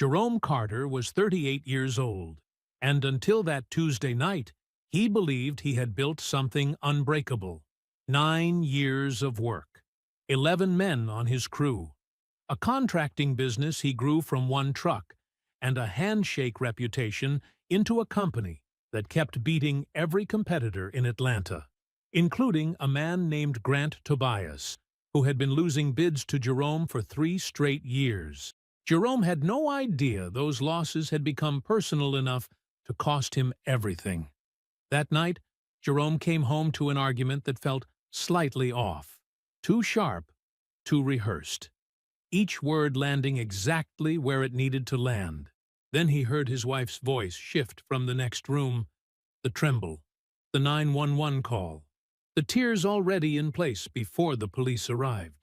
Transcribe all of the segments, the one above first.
Jerome Carter was 38 years old, and until that Tuesday night, he believed he had built something unbreakable. 9 years of work, 11 men on his crew, a contracting business he grew from one truck, and a handshake reputation into a company that kept beating every competitor in Atlanta, including a man named Grant Tobias, who had been losing bids to Jerome for 3 straight years. Jerome had no idea those losses had become personal enough to cost him everything. That night, Jerome came home to an argument that felt slightly off, too sharp, too rehearsed, each word landing exactly where it needed to land. Then he heard his wife's voice shift from the next room, the tremble, the 911 call, the tears already in place before the police arrived.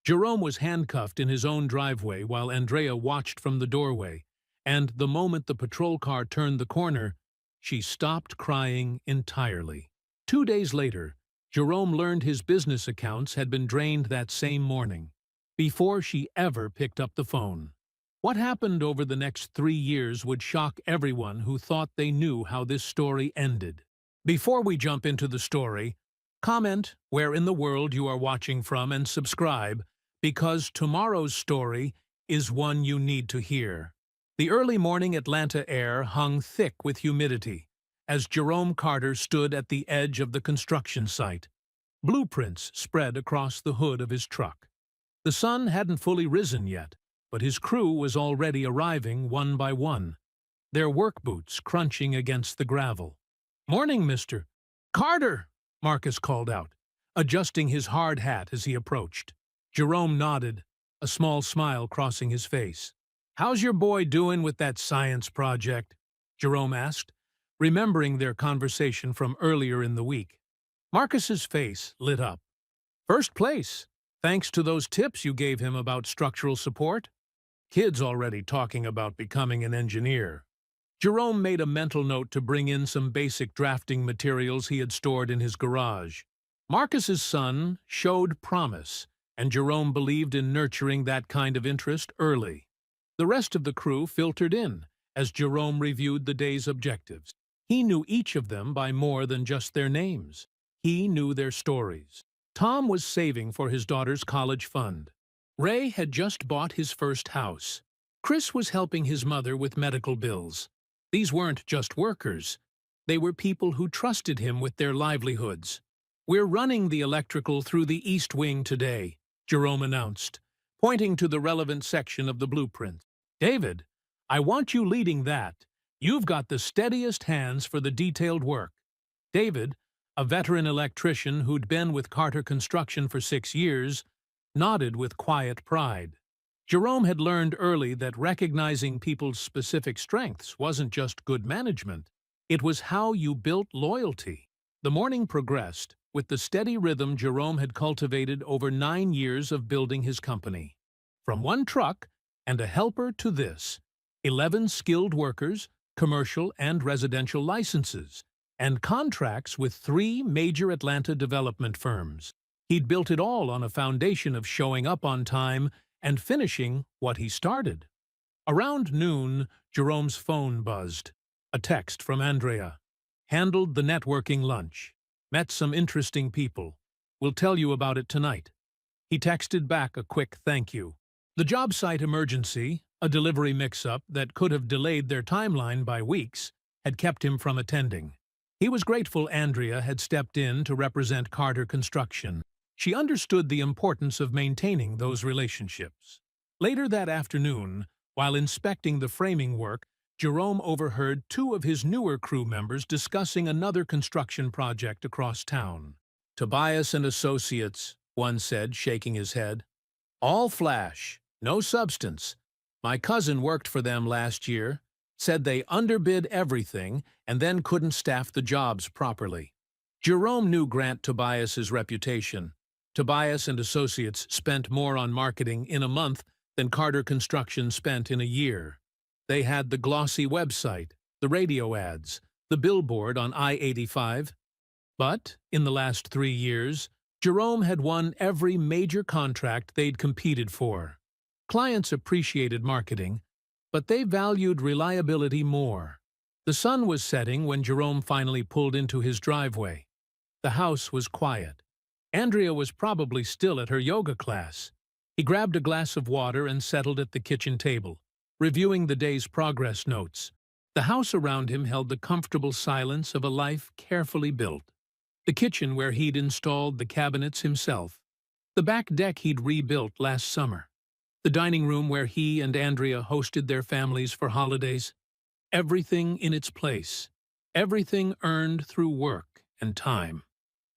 Jerome was handcuffed in his own driveway while Andrea watched from the doorway, and the moment the patrol car turned the corner, she stopped crying entirely. 2 days later, Jerome learned his business accounts had been drained that same morning, before she ever picked up the phone. What happened over the next 3 years would shock everyone who thought they knew how this story ended. Before we jump into the story, comment where in the world you are watching from and subscribe, because tomorrow's story is one you need to hear. The early morning Atlanta air hung thick with humidity as Jerome Carter stood at the edge of the construction site. Blueprints spread across the hood of his truck. The sun hadn't fully risen yet, but his crew was already arriving one by one, their work boots crunching against the gravel. "Morning, Mr. Carter," Marcus called out, adjusting his hard hat as he approached. Jerome nodded, a small smile crossing his face. "How's your boy doing with that science project?" Jerome asked, remembering their conversation from earlier in the week. Marcus's face lit up. "First place, thanks to those tips you gave him about structural support. Kid's already talking about becoming an engineer." Jerome made a mental note to bring in some basic drafting materials he had stored in his garage. Marcus's son showed promise, and Jerome believed in nurturing that kind of interest early. The rest of the crew filtered in as Jerome reviewed the day's objectives. He knew each of them by more than just their names. He knew their stories. Tom was saving for his daughter's college fund. Ray had just bought his first house. Chris was helping his mother with medical bills. These weren't just workers. They were people who trusted him with their livelihoods. "We're running the electrical through the East Wing today," Jerome announced, pointing to the relevant section of the blueprint. "David, I want you leading that. You've got the steadiest hands for the detailed work." David, a veteran electrician who'd been with Carter Construction for 6 years, nodded with quiet pride. Jerome had learned early that recognizing people's specific strengths wasn't just good management. It was how you built loyalty. The morning progressed with the steady rhythm Jerome had cultivated over 9 years of building his company. From one truck and a helper to this, 11 skilled workers, commercial and residential licenses, and contracts with 3 major Atlanta development firms. He'd built it all on a foundation of showing up on time and finishing what he started. Around noon, Jerome's phone buzzed. A text from Andrea. "Handled the networking lunch. Met some interesting people. We'll tell you about it tonight." He texted back a quick thank you. The job site emergency, a delivery mix-up that could have delayed their timeline by weeks, had kept him from attending. He was grateful Andrea had stepped in to represent Carter Construction. She understood the importance of maintaining those relationships. Later that afternoon, while inspecting the framing work, Jerome overheard 2 of his newer crew members discussing another construction project across town. "Tobias and Associates," one said, shaking his head. "All flash, no substance. My cousin worked for them last year, said they underbid everything and then couldn't staff the jobs properly." Jerome knew Grant Tobias's reputation. Tobias and Associates spent more on marketing in a month than Carter Construction spent in a year. They had the glossy website, the radio ads, the billboard on I-85. But, in the last 3 years, Jerome had won every major contract they'd competed for. Clients appreciated marketing, but they valued reliability more. The sun was setting when Jerome finally pulled into his driveway. The house was quiet. Andrea was probably still at her yoga class. He grabbed a glass of water and settled at the kitchen table, reviewing the day's progress notes. The house around him held the comfortable silence of a life carefully built. The kitchen where he'd installed the cabinets himself. The back deck he'd rebuilt last summer. The dining room where he and Andrea hosted their families for holidays. Everything in its place. Everything earned through work and time.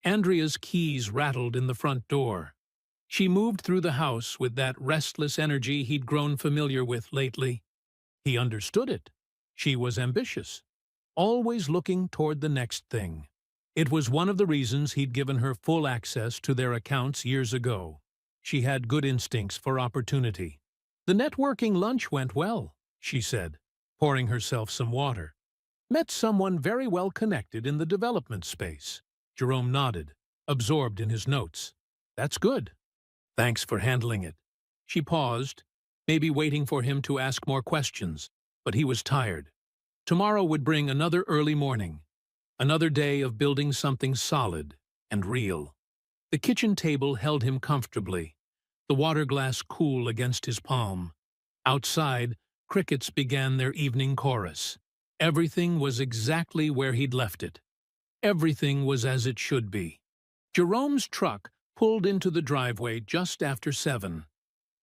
Andrea's keys rattled in the front door. She moved through the house with that restless energy he'd grown familiar with lately. He understood it. She was ambitious, always looking toward the next thing. It was one of the reasons he'd given her full access to their accounts years ago. She had good instincts for opportunity. "The networking lunch went well," she said, pouring herself some water. "Met someone very well connected in the development space." Jerome nodded, absorbed in his notes. "That's good. Thanks for handling it." She paused, maybe waiting for him to ask more questions, but he was tired. Tomorrow would bring another early morning, another day of building something solid and real. The kitchen table held him comfortably, the water glass cool against his palm. Outside, crickets began their evening chorus. Everything was exactly where he'd left it. Everything was as it should be. Jerome's truck pulled into the driveway just after 7.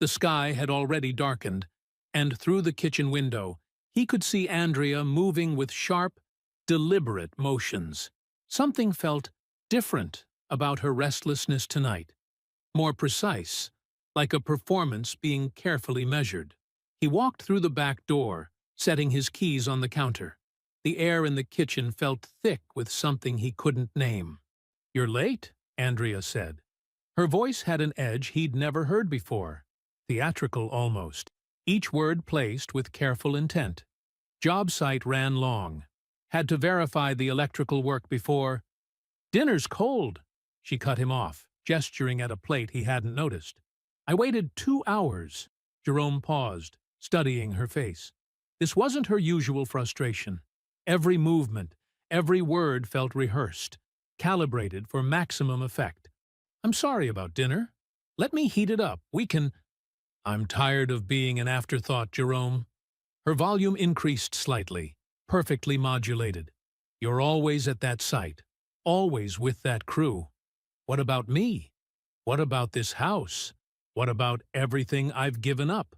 The sky had already darkened, and through the kitchen window, he could see Andrea moving with sharp, deliberate motions. Something felt different about her restlessness tonight. More precise, like a performance being carefully measured. He walked through the back door, setting his keys on the counter. The air in the kitchen felt thick with something he couldn't name. "You're late," Andrea said. Her voice had an edge he'd never heard before, theatrical almost, each word placed with careful intent. Job site ran long. Had to verify the electrical work before. "Dinner's cold," she cut him off, gesturing at a plate he hadn't noticed. "I waited 2 hours." Jerome paused, studying her face. This wasn't her usual frustration. Every movement, every word felt rehearsed, calibrated for maximum effect. "I'm sorry about dinner. Let me heat it up. We can—" "I'm tired of being an afterthought, Jerome." Her volume increased slightly, perfectly modulated. "You're always at that site, always with that crew. What about me? What about this house? What about everything I've given up?"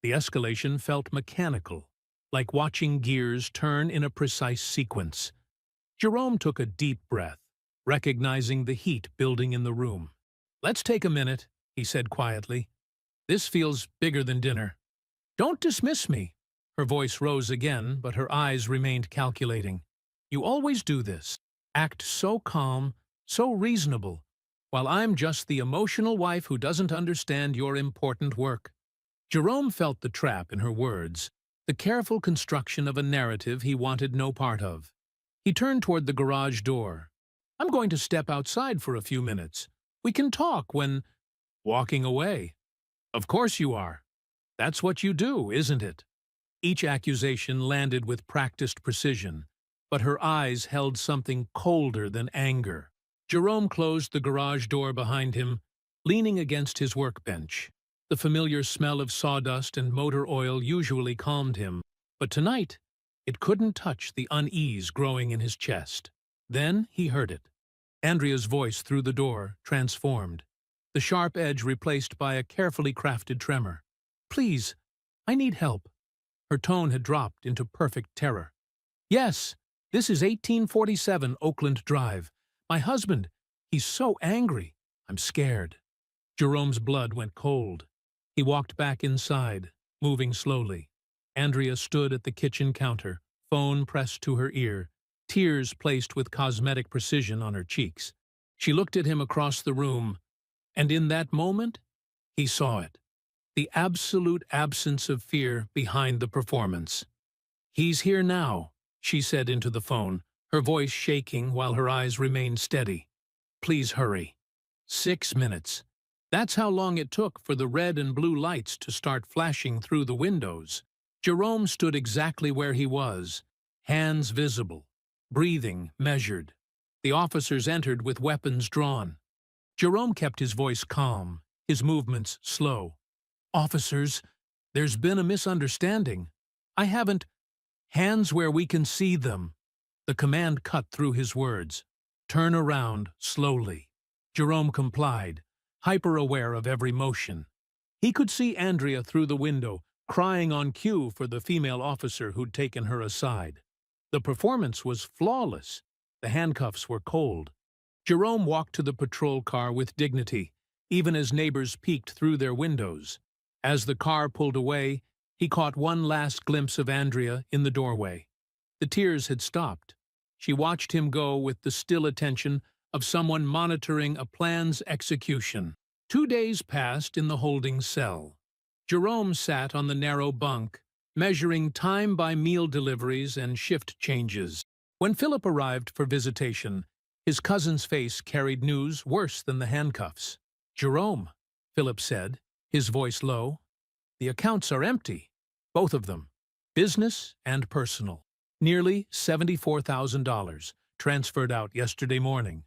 The escalation felt mechanical, like watching gears turn in a precise sequence. Jerome took a deep breath, recognizing the heat building in the room. "Let's take a minute," he said quietly. "This feels bigger than dinner." "Don't dismiss me." Her voice rose again, but her eyes remained calculating. "You always do this. Act so calm, so reasonable, while I'm just the emotional wife who doesn't understand your important work." Jerome felt the trap in her words, the careful construction of a narrative he wanted no part of. He turned toward the garage door. "I'm going to step outside for a few minutes. We can talk when—" "Walking away." "Of course you are. That's what you do, isn't it?" Each accusation landed with practiced precision, but her eyes held something colder than anger. Jerome closed the garage door behind him, leaning against his workbench. The familiar smell of sawdust and motor oil usually calmed him, but tonight it couldn't touch the unease growing in his chest. Then he heard it. Andrea's voice through the door, transformed, the sharp edge replaced by a carefully crafted tremor. "Please, I need help." Her tone had dropped into perfect terror. "Yes, this is 1847 Oakland Drive. My husband, he's so angry. I'm scared." Jerome's blood went cold. He walked back inside, moving slowly. Andrea stood at the kitchen counter, phone pressed to her ear, tears placed with cosmetic precision on her cheeks. She looked at him across the room, and in that moment, he saw it. The absolute absence of fear behind the performance. "He's here now," she said into the phone, her voice shaking while her eyes remained steady. "Please hurry." 6 minutes. That's how long it took for the red and blue lights to start flashing through the windows. Jerome stood exactly where he was, hands visible, breathing measured. The officers entered with weapons drawn. Jerome kept his voice calm, his movements slow. "Officers, there's been a misunderstanding. I haven't— Hands where we can see them." The command cut through his words. "Turn around, slowly." Jerome complied, hyper-aware of every motion. He could see Andrea through the window, crying on cue for the female officer who'd taken her aside. The performance was flawless. The handcuffs were cold. Jerome walked to the patrol car with dignity, even as neighbors peeked through their windows. As the car pulled away, he caught one last glimpse of Andrea in the doorway. The tears had stopped. She watched him go with the still attention of someone monitoring a plan's execution. 2 days passed in the holding cell. Jerome sat on the narrow bunk, measuring time by meal deliveries and shift changes. When Philip arrived for visitation, his cousin's face carried news worse than the handcuffs. "Jerome," Philip said, his voice low, "the accounts are empty. Both of them. Business and personal. Nearly $74,000, transferred out yesterday morning."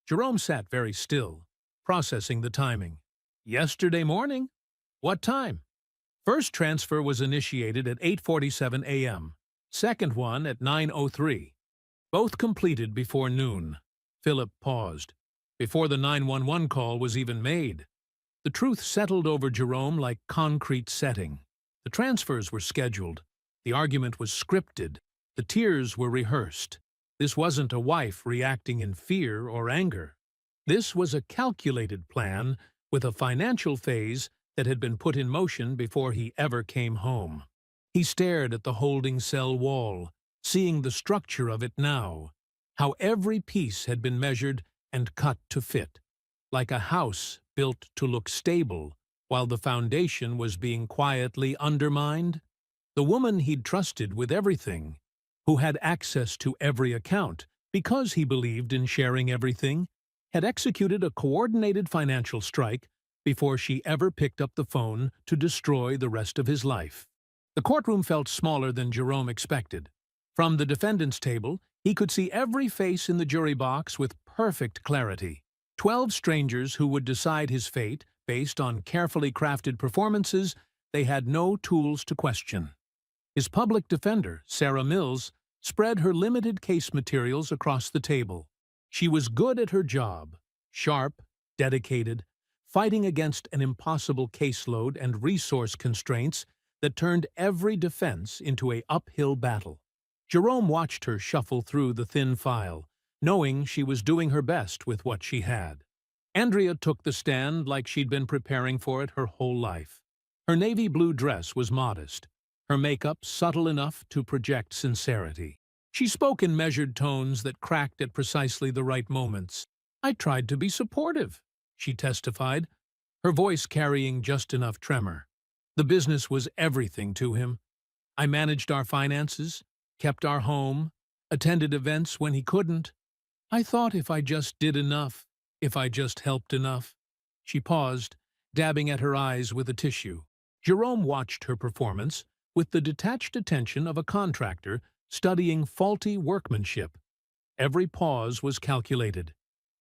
Jerome sat very still, processing the timing. "Yesterday morning? What time?" "First transfer was initiated at 8:47 a.m. Second one at 9:03. Both completed before noon." Philip paused, before the 911 call was even made. The truth settled over Jerome like concrete setting. The transfers were scheduled. The argument was scripted. The tears were rehearsed. This wasn't a wife reacting in fear or anger. This was a calculated plan with a financial phase that had been put in motion before he ever came home. He stared at the holding cell wall, seeing the structure of it now, how every piece had been measured and cut to fit, like a house built to look stable while the foundation was being quietly undermined. The woman he'd trusted with everything, who had access to every account because he believed in sharing everything, had executed a coordinated financial strike before she ever picked up the phone to destroy the rest of his life. The courtroom felt smaller than Jerome expected. From the defendant's table, he could see every face in the jury box with perfect clarity. 12 strangers who would decide his fate based on carefully crafted performances they had no tools to question. His public defender, Sarah Mills, spread her limited case materials across the table. She was good at her job, sharp, dedicated, fighting against an impossible caseload and resource constraints that turned every defense into an uphill battle. Jerome watched her shuffle through the thin file, knowing she was doing her best with what she had. Andrea took the stand like she'd been preparing for it her whole life. Her navy blue dress was modest, her makeup subtle enough to project sincerity. She spoke in measured tones that cracked at precisely the right moments. "I tried to be supportive," she testified, her voice carrying just enough tremor. "The business was everything to him. I managed our finances, kept our home, attended events when he couldn't. I thought if I just did enough, if I just helped enough." She paused, dabbing at her eyes with a tissue. Jerome watched her performance with the detached attention of a contractor studying faulty workmanship. Every pause was calculated.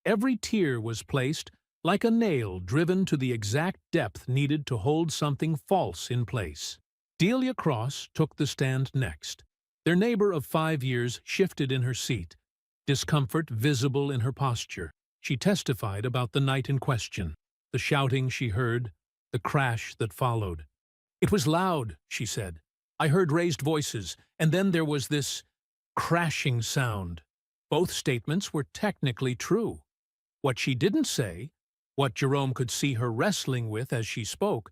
Every tear was placed like a nail driven to the exact depth needed to hold something false in place. Delia Cross took the stand next. Their neighbor of 5 years shifted in her seat, discomfort visible in her posture. She testified about the night in question, the shouting she heard, the crash that followed. "It was loud," she said. "I heard raised voices, and then there was this crashing sound." Both statements were technically true. What she didn't say, what Jerome could see her wrestling with as she spoke,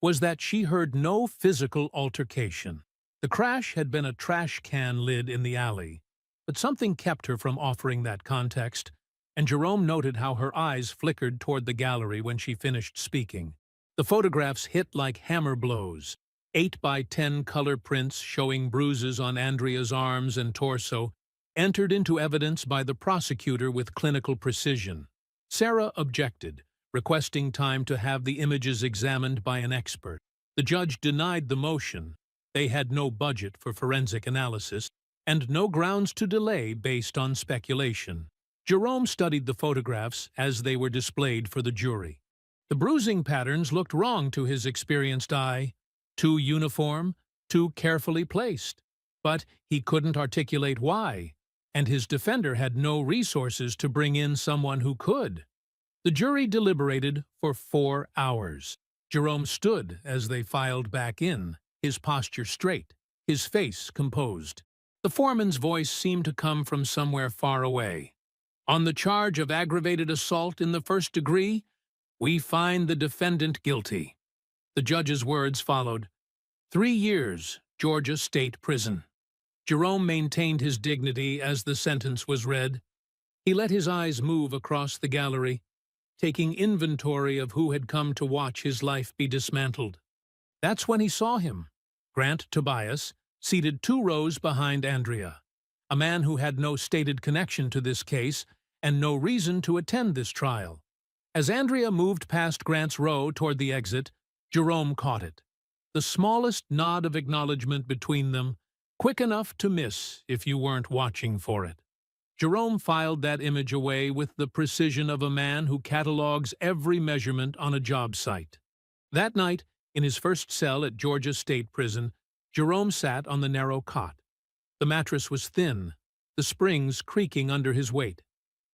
was that she heard no physical altercation. The crash had been a trash can lid in the alley, but something kept her from offering that context, and Jerome noted how her eyes flickered toward the gallery when she finished speaking. The photographs hit like hammer blows. 8 by 10 color prints showing bruises on Andrea's arms and torso, entered into evidence by the prosecutor with clinical precision. Sarah objected, requesting time to have the images examined by an expert. The judge denied the motion, They had no budget for forensic analysis and no grounds to delay based on speculation. Jerome studied the photographs as they were displayed for the jury. The bruising patterns looked wrong to his experienced eye, too uniform, too carefully placed. But he couldn't articulate why, and his defender had no resources to bring in someone who could. The jury deliberated for 4 hours. Jerome stood as they filed back in, his posture straight, his face composed. The foreman's voice seemed to come from somewhere far away. On the charge of aggravated assault in the first degree, we find the defendant guilty. The judge's words followed. 3 years, Georgia State Prison. Jerome maintained his dignity as the sentence was read. He let his eyes move across the gallery, taking inventory of who had come to watch his life be dismantled. That's when he saw him, Grant Tobias, seated 2 rows behind Andrea, a man who had no stated connection to this case and no reason to attend this trial. As Andrea moved past Grant's row toward the exit, Jerome caught it. The smallest nod of acknowledgement between them, quick enough to miss if you weren't watching for it. Jerome filed that image away with the precision of a man who catalogs every measurement on a job site. That night, in his first cell at Georgia State Prison, Jerome sat on the narrow cot. The mattress was thin, the springs creaking under his weight.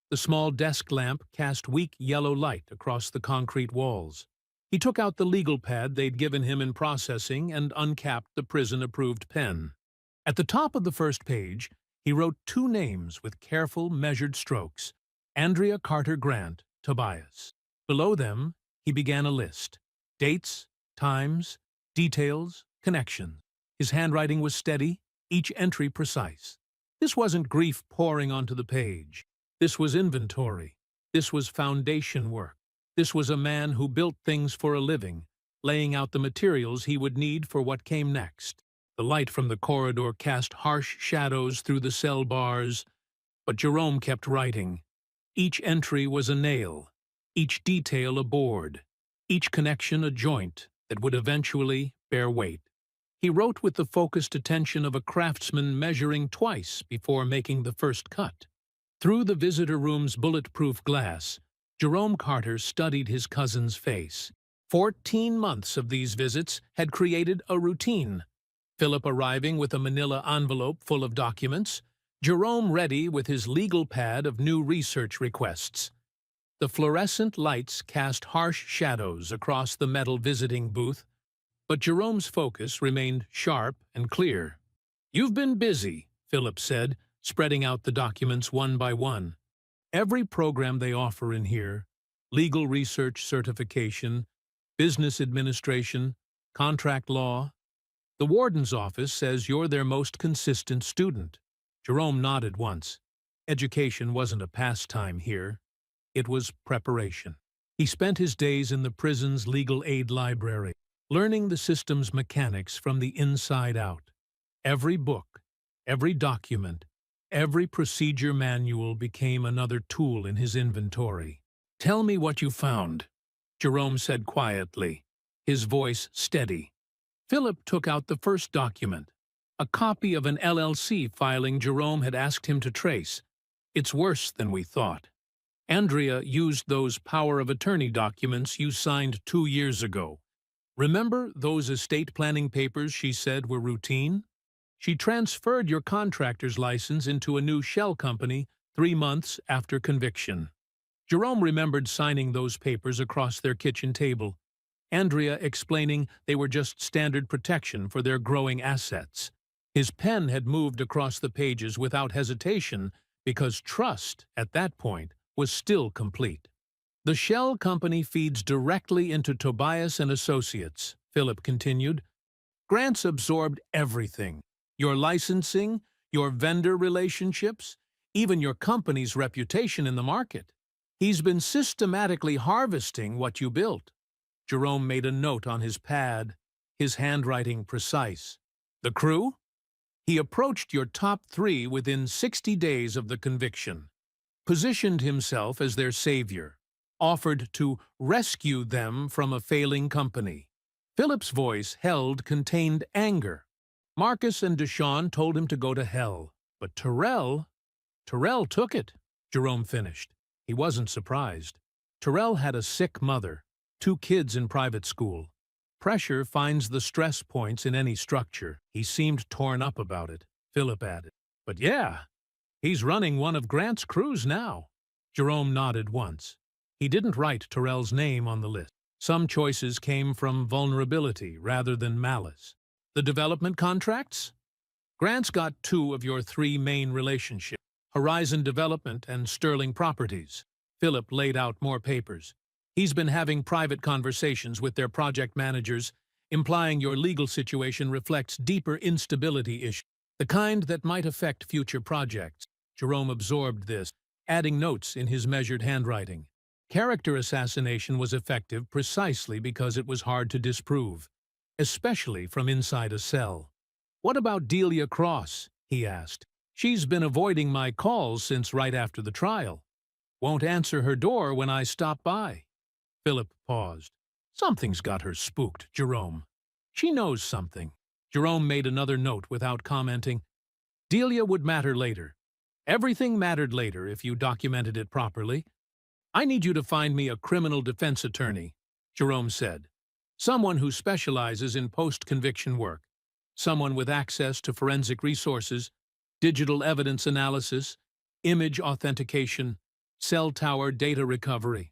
The small desk lamp cast weak yellow light across the concrete walls. He took out the legal pad they'd given him in processing and uncapped the prison-approved pen. At the top of the first page, he wrote 2 names with careful, measured strokes: Andrea Carter Grant, Tobias. Below them, he began a list: dates, times, details, connections. His handwriting was steady, each entry precise. This wasn't grief pouring onto the page. This was inventory. This was foundation work. This was a man who built things for a living, laying out the materials he would need for what came next. The light from the corridor cast harsh shadows through the cell bars, but Jerome kept writing. Each entry was a nail, each detail a board, each connection a joint that would eventually bear weight. He wrote with the focused attention of a craftsman measuring twice before making the first cut. Through the visitor room's bulletproof glass, Jerome Carter studied his cousin's face. 14 months of these visits had created a routine. Philip arriving with a manila envelope full of documents, Jerome ready with his legal pad of new research requests. The fluorescent lights cast harsh shadows across the metal visiting booth, but Jerome's focus remained sharp and clear. "You've been busy," Philip said, spreading out the documents one by one. "Every program they offer in here, legal research certification, business administration, contract law. The warden's office says you're their most consistent student." Jerome nodded once. Education wasn't a pastime here. It was preparation. He spent his days in the prison's legal aid library, learning the system's mechanics from the inside out. Every book, every document, every procedure manual became another tool in his inventory. "Tell me what you found," Jerome said quietly, his voice steady. Philip took out the first document, a copy of an LLC filing Jerome had asked him to trace. "It's worse than we thought. Andrea used those power of attorney documents you signed 2 years ago. Remember those estate planning papers she said were routine? She transferred your contractor's license into a new shell company 3 months after conviction." Jerome remembered signing those papers across their kitchen table, Andrea explaining they were just standard protection for their growing assets. His pen had moved across the pages without hesitation because trust, at that point, was still complete. "The shell company feeds directly into Tobias and Associates," Philip continued. "Grant's absorbed everything. Your licensing, your vendor relationships, even your company's reputation in the market. He's been systematically harvesting what you built." Jerome made a note on his pad, his handwriting precise. "The crew? He approached your top 3 within 60 days of the conviction, positioned himself as their savior, offered to rescue them from a failing company." Philip's voice held contained anger. Marcus and Deshawn told him to go to hell, but Terrell took it, Jerome finished. He wasn't surprised. Terrell had a sick mother, 2 kids in private school. Pressure finds the stress points in any structure. He seemed torn up about it, Philip added. But yeah, he's running one of Grant's crews now. Jerome nodded once. He didn't write Terrell's name on the list. Some choices came from vulnerability rather than malice. The development contracts? Grant's got 2 of your 3 main relationships, Horizon Development and Sterling Properties. Philip laid out more papers. He's been having private conversations with their project managers, implying your legal situation reflects deeper instability issues, the kind that might affect future projects. Jerome absorbed this, adding notes in his measured handwriting. Character assassination was effective precisely because it was hard to disprove, especially from inside a cell. "What about Delia Cross?" he asked. "She's been avoiding my calls since right after the trial. Won't answer her door when I stop by." Philip paused. "Something's got her spooked, Jerome. She knows something." Jerome made another note without commenting. "Delia would matter later. Everything mattered later if you documented it properly. I need you to find me a criminal defense attorney," Jerome said. "Someone who specializes in post-conviction work. Someone with access to forensic resources, digital evidence analysis, image authentication, cell tower data recovery."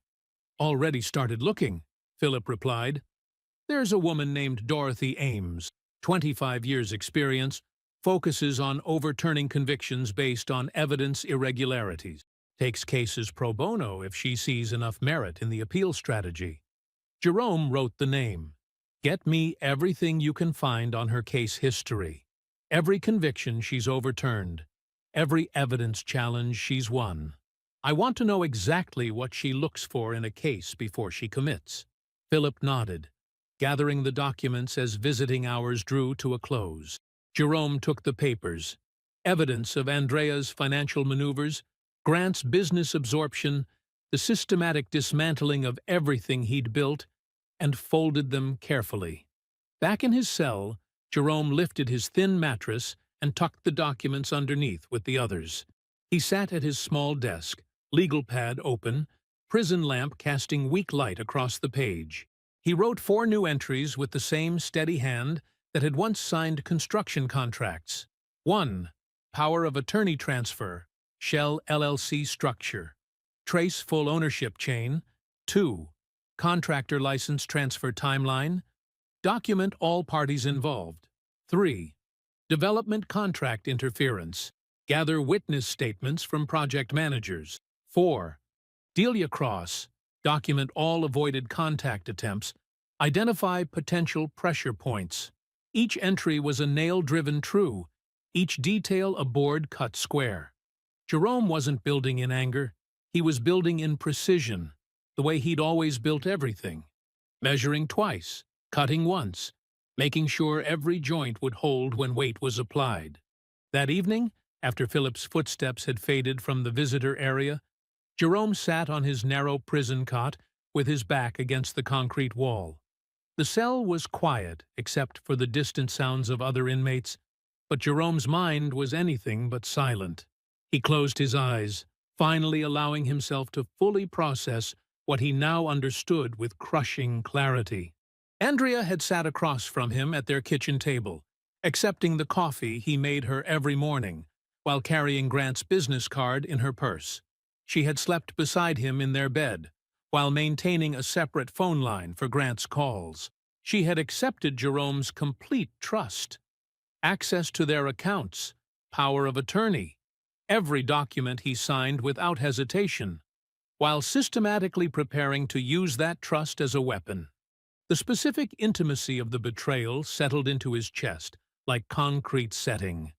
"Already started looking," Philip replied. "There's a woman named Dorothy Ames, 25 years experience, focuses on overturning convictions based on evidence irregularities. Takes cases pro bono if she sees enough merit in the appeal strategy." Jerome wrote the name. "Get me everything you can find on her case history. Every conviction she's overturned. Every evidence challenge she's won. I want to know exactly what she looks for in a case before she commits." Philip nodded, gathering the documents as visiting hours drew to a close. Jerome took the papers. Evidence of Andrea's financial maneuvers, Grant's business absorption, the systematic dismantling of everything he'd built, and folded them carefully. Back in his cell, Jerome lifted his thin mattress and tucked the documents underneath with the others. He sat at his small desk, legal pad open, prison lamp casting weak light across the page. He wrote 4 new entries with the same steady hand that had once signed construction contracts. 1. Power of attorney transfer, Shell LLC structure. Trace full ownership chain. 2. Contractor license transfer timeline. Document all parties involved. 3. Development contract interference. Gather witness statements from project managers. 4. Delia Cross. Document all avoided contact attempts. Identify potential pressure points. Each entry was a nail-driven true, each detail a board cut square. Jerome wasn't building in anger. He was building in precision, the way he'd always built everything. Measuring twice, cutting once, making sure every joint would hold when weight was applied. That evening, after Philip's footsteps had faded from the visitor area, Jerome sat on his narrow prison cot with his back against the concrete wall. The cell was quiet except for the distant sounds of other inmates, but Jerome's mind was anything but silent. He closed his eyes, finally allowing himself to fully process what he now understood with crushing clarity. Andrea had sat across from him at their kitchen table, accepting the coffee he made her every morning, while carrying Grant's business card in her purse. She had slept beside him in their bed, while maintaining a separate phone line for Grant's calls. She had accepted Jerome's complete trust. Access to their accounts, power of attorney, every document he signed without hesitation, while systematically preparing to use that trust as a weapon. The specific intimacy of the betrayal settled into his chest, like concrete setting.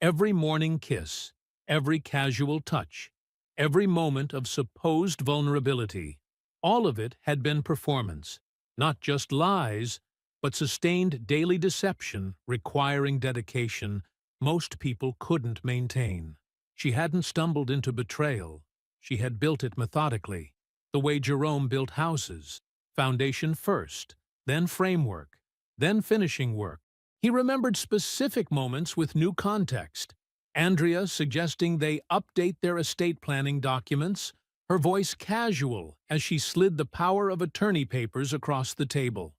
Every morning kiss, every casual touch, every moment of supposed vulnerability, all of it had been performance, not just lies, but sustained daily deception requiring dedication most people couldn't maintain. She hadn't stumbled into betrayal. She had built it methodically, the way Jerome built houses, foundation first, then framework, then finishing work, He remembered specific moments with new context. Andrea suggesting they update their estate planning documents, her voice casual as she slid the power of attorney papers across the table.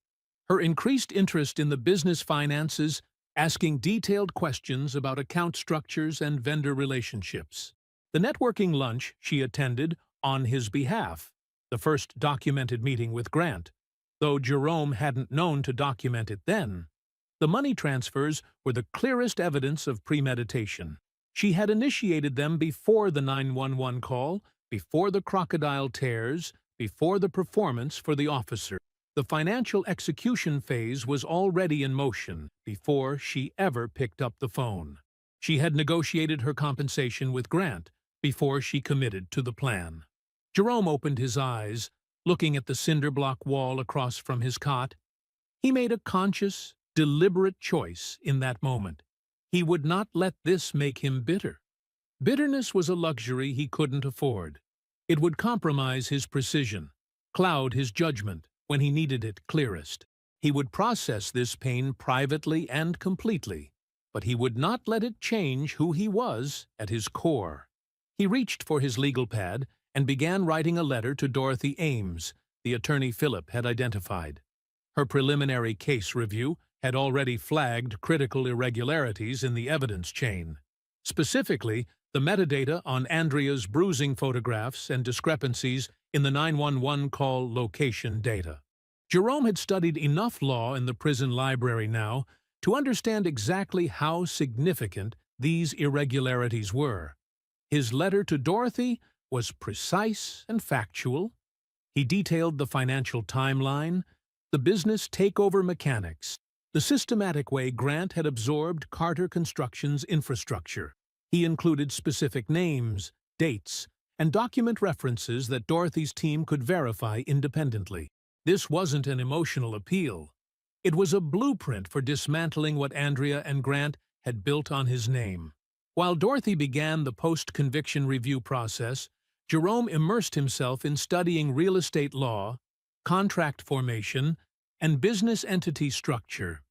Her increased interest in the business finances, asking detailed questions about account structures and vendor relationships. The networking lunch she attended on his behalf, the first documented meeting with Grant, though Jerome hadn't known to document it then. The money transfers were the clearest evidence of premeditation. She had initiated them before the 911 call, before the crocodile tears, before the performance for the officer. The financial execution phase was already in motion before she ever picked up the phone. She had negotiated her compensation with Grant before she committed to the plan. Jerome opened his eyes, looking at the cinder block wall across from his cot. He made a conscious, deliberate choice in that moment. He would not let this make him bitter. Bitterness was a luxury he couldn't afford. It would compromise his precision, cloud his judgment when he needed it clearest. He would process this pain privately and completely, but he would not let it change who he was at his core. He reached for his legal pad and began writing a letter to Dorothy Ames, the attorney Philip had identified. Her preliminary case review had already flagged critical irregularities in the evidence chain. Specifically, the metadata on Andrea's bruising photographs and discrepancies in the 911 call location data. Jerome had studied enough law in the prison library now to understand exactly how significant these irregularities were. His letter to Dorothy was precise and factual. He detailed the financial timeline, the business takeover mechanics, the systematic way Grant had absorbed Carter Construction's infrastructure. He included specific names, dates, and document references that Dorothy's team could verify independently. This wasn't an emotional appeal. It was a blueprint for dismantling what Andrea and Grant had built on his name. While Dorothy began the post-conviction review process, Jerome immersed himself in studying real estate law, contract formation, and business entity structure.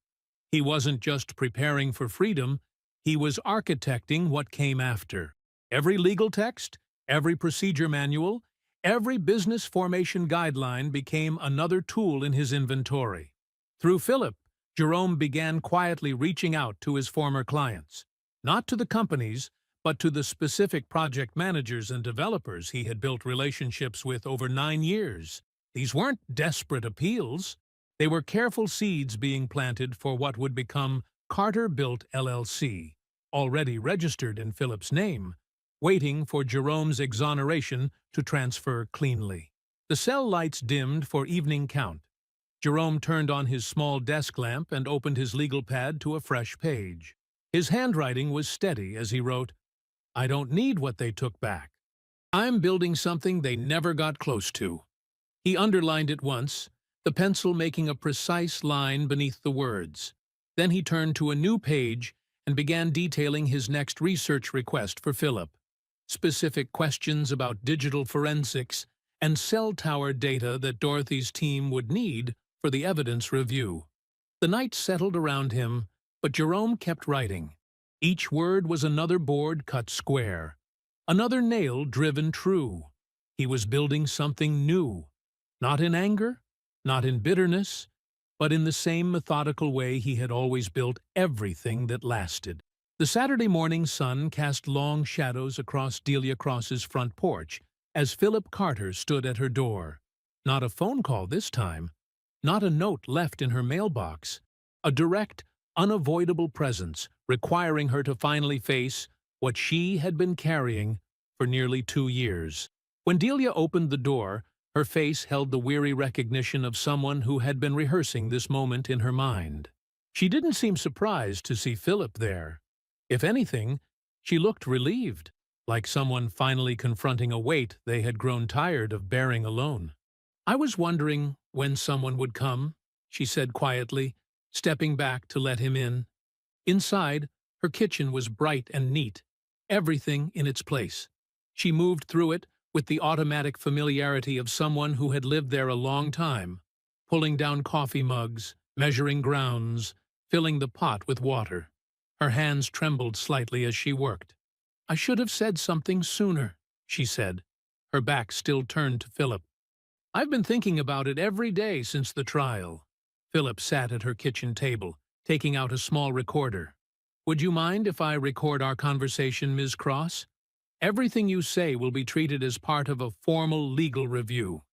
He wasn't just preparing for freedom, he was architecting what came after. Every legal text, every procedure manual, every business formation guideline became another tool in his inventory. Through Philip, Jerome began quietly reaching out to his former clients, not to the companies, but to the specific project managers and developers he had built relationships with over 9 years. These weren't desperate appeals. They were careful seeds being planted for what would become Carter Built LLC, already registered in Philip's name, waiting for Jerome's exoneration to transfer cleanly. The cell lights dimmed for evening count. Jerome turned on his small desk lamp and opened his legal pad to a fresh page. His handwriting was steady as he wrote, "I don't need what they took back. I'm building something they never got close to." He underlined it once, the pencil making a precise line beneath the words. Then he turned to a new page and began detailing his next research request for Philip. Specific questions about digital forensics and cell tower data that Dorothy's team would need for the evidence review. The night settled around him, but Jerome kept writing. Each word was another board cut square, another nail driven true. He was building something new, not in anger, not in bitterness, but in the same methodical way he had always built everything that lasted. The Saturday morning sun cast long shadows across Delia Cross's front porch as Philip Carter stood at her door. Not a phone call this time, not a note left in her mailbox, a direct, unavoidable presence requiring her to finally face what she had been carrying for nearly 2 years. When Delia opened the door, her face held the weary recognition of someone who had been rehearsing this moment in her mind. She didn't seem surprised to see Philip there. If anything, she looked relieved, like someone finally confronting a weight they had grown tired of bearing alone. "I was wondering when someone would come," she said quietly, stepping back to let him in. Inside, her kitchen was bright and neat, everything in its place. She moved through it with the automatic familiarity of someone who had lived there a long time, pulling down coffee mugs, measuring grounds, filling the pot with water. Her hands trembled slightly as she worked. "I should have said something sooner," she said, her back still turned to Philip. "I've been thinking about it every day since the trial." Philip sat at her kitchen table, taking out a small recorder. "Would you mind if I record our conversation, Ms. Cross? Everything you say will be treated as part of a formal legal review."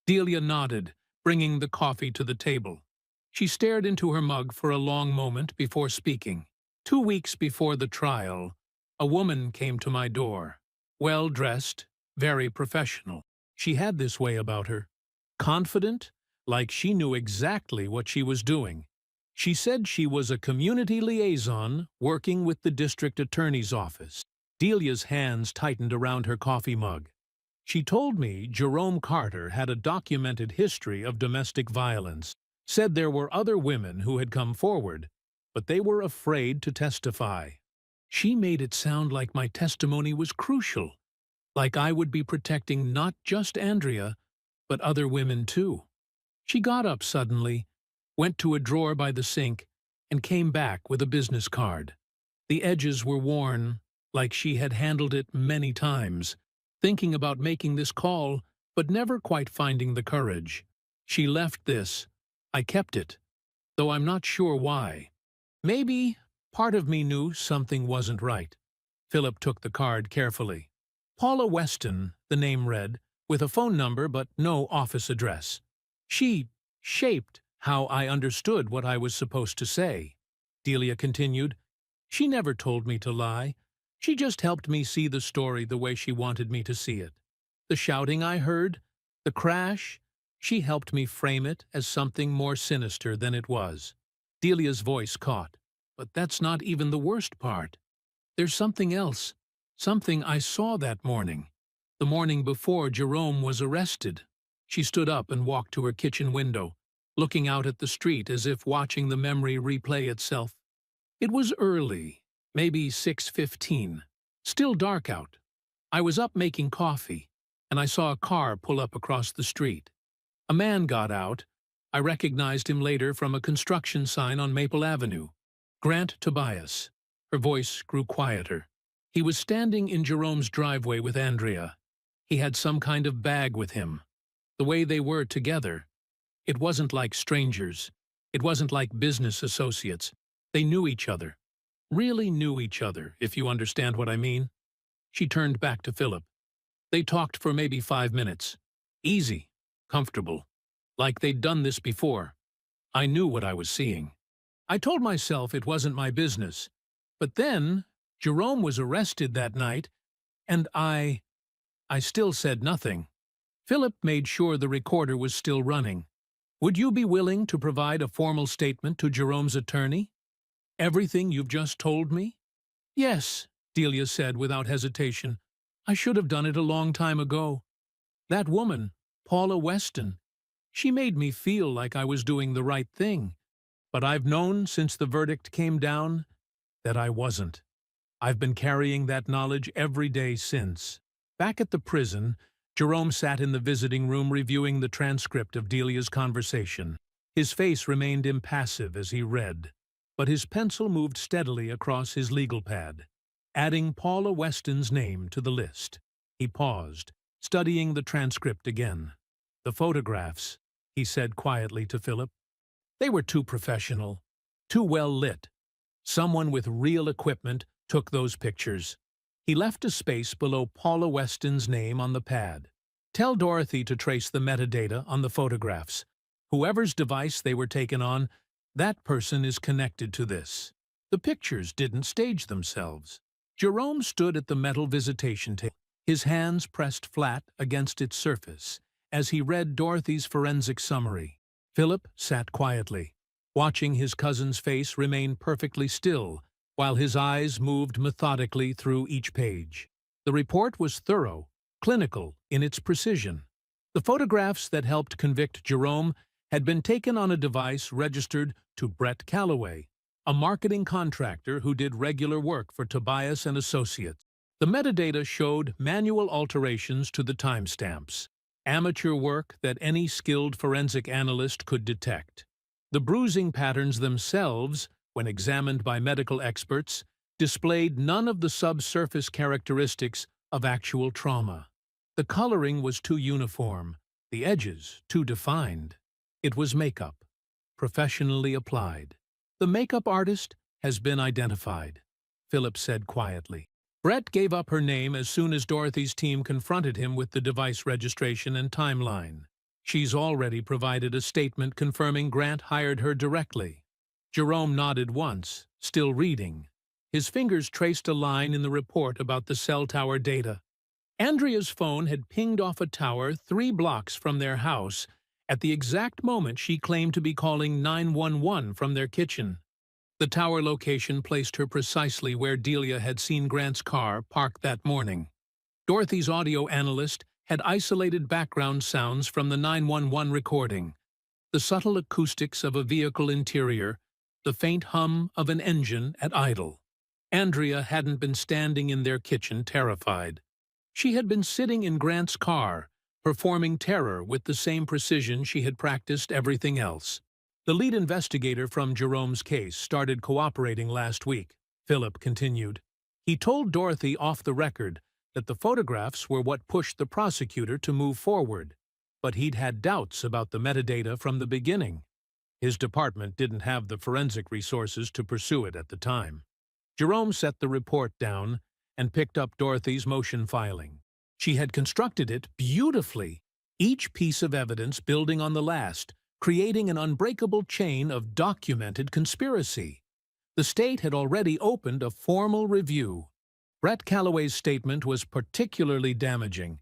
Delia nodded, bringing the coffee to the table. She stared into her mug for a long moment before speaking. "2 weeks before the trial, a woman came to my door. Well-dressed, very professional. She had this way about her. Confident, like she knew exactly what she was doing. She said she was a community liaison working with the district attorney's office." Delia's hands tightened around her coffee mug. "She told me Jerome Carter had a documented history of domestic violence, said there were other women who had come forward, but they were afraid to testify. She made it sound like my testimony was crucial, like I would be protecting not just Andrea, but other women too." She got up suddenly, went to a drawer by the sink, and came back with a business card. The edges were worn, like she had handled it many times, thinking about making this call, but never quite finding the courage. "She left this. I kept it, though I'm not sure why. Maybe part of me knew something wasn't right." Philip took the card carefully. "Paula Weston," the name read, with a phone number but no office address. "She shaped how I understood what I was supposed to say," Delia continued. "She never told me to lie. She just helped me see the story the way she wanted me to see it. The shouting I heard, the crash, she helped me frame it as something more sinister than it was." Delia's voice caught. "But that's not even the worst part. There's something else, something I saw that morning, the morning before Jerome was arrested." She stood up and walked to her kitchen window, looking out at the street as if watching the memory replay itself. "It was early, maybe 6:15, still dark out. I was up making coffee, and I saw a car pull up across the street. A man got out. I recognized him later from a construction sign on Maple Avenue. Grant Tobias." Her voice grew quieter. "He was standing in Jerome's driveway with Andrea. He had some kind of bag with him. The way they were together, it wasn't like strangers. It wasn't like business associates. They knew each other. Really knew each other, if you understand what I mean." She turned back to Philip. "They talked for maybe 5 minutes. Easy, comfortable, like they'd done this before. I knew what I was seeing. I told myself it wasn't my business. But then, Jerome was arrested that night, and I still said nothing." Philip made sure the recorder was still running. "Would you be willing to provide a formal statement to Jerome's attorney? Everything you've just told me?" "Yes," Delia said without hesitation. "I should have done it a long time ago. That woman, Paula Weston, she made me feel like I was doing the right thing. But I've known since the verdict came down that I wasn't. I've been carrying that knowledge every day since." Back at the prison, Jerome sat in the visiting room reviewing the transcript of Delia's conversation. His face remained impassive as he read, but his pencil moved steadily across his legal pad, adding Paula Weston's name to the list. He paused, studying the transcript again. "The photographs," he said quietly to Philip. "They were too professional, too well lit. Someone with real equipment took those pictures." He left a space below Paula Weston's name on the pad. "Tell Dorothy to trace the metadata on the photographs. Whoever's device they were taken on, that person is connected to this." The pictures didn't stage themselves. Jerome stood at the metal visitation table, his hands pressed flat against its surface, as he read Dorothy's forensic summary. Philip sat quietly, watching his cousin's face remain perfectly still, while his eyes moved methodically through each page. The report was thorough, clinical in its precision. The photographs that helped convict Jerome had been taken on a device registered to Brett Calloway, a marketing contractor who did regular work for Tobias and Associates. The metadata showed manual alterations to the timestamps, amateur work that any skilled forensic analyst could detect. The bruising patterns themselves when examined by medical experts, displayed none of the subsurface characteristics of actual trauma. The coloring was too uniform, the edges too defined. It was makeup, professionally applied. The makeup artist has been identified, Philip said quietly. Brett gave up her name as soon as Dorothy's team confronted him with the device registration and timeline. She's already provided a statement confirming Grant hired her directly. Jerome nodded once, still reading. His fingers traced a line in the report about the cell tower data. Andrea's phone had pinged off a tower 3 blocks from their house at the exact moment she claimed to be calling 911 from their kitchen. The tower location placed her precisely where Delia had seen Grant's car parked that morning. Dorothy's audio analyst had isolated background sounds from the 911 recording, the subtle acoustics of a vehicle interior, the faint hum of an engine at idle. Andrea hadn't been standing in their kitchen terrified. She had been sitting in Grant's car, performing terror with the same precision she had practiced everything else. The lead investigator from Jerome's case started cooperating last week, Philip continued. He told Dorothy off the record that the photographs were what pushed the prosecutor to move forward, but he'd had doubts about the metadata from the beginning. His department didn't have the forensic resources to pursue it at the time. Jerome set the report down and picked up Dorothy's motion filing. She had constructed it beautifully, each piece of evidence building on the last, creating an unbreakable chain of documented conspiracy. The state had already opened a formal review. Brett Calloway's statement was particularly damaging.